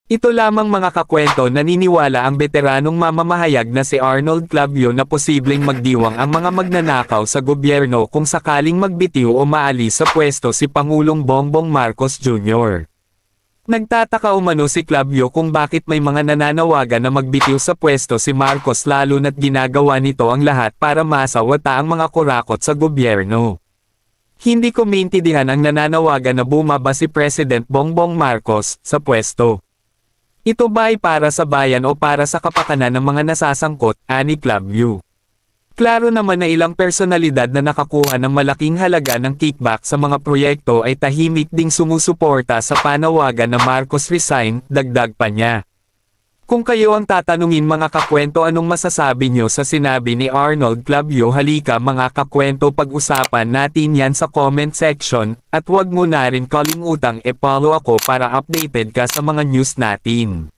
Ito lamang mga kakwento, naniniwala ang veteranong mamamahayag na si Arnold Clavio na posibleng magdiwang ang mga magnanakaw sa gobyerno kung sakaling magbitiw o maalis sa pwesto si Pangulong Bongbong Marcos Jr. Nagtataka umano si Clavio kung bakit may mga nananawagan na magbitiw sa pwesto si Marcos, lalo na't ginagawa nito ang lahat para masawata ang mga kurakot sa gobyerno. Hindi ko maintindihan ang nananawagan na bumaba si President Bongbong Marcos sa pwesto. Ito ba ay para sa bayan o para sa kapakanan ng mga nasasangkot, ani Clavio? Klaro naman na ilang personalidad na nakakuha ng malaking halaga ng kickback sa mga proyekto ay tahimik ding sumusuporta sa panawagan na Marcos resign, dagdag pa niya. Kung kayo ang tatanungin mga kakwento, anong masasabi nyo sa sinabi ni Arnold Clavio? Halika mga kakwento, pag-usapan natin yan sa comment section, at huwag mo na rin kalimutang i-follow ako para updated ka sa mga news natin.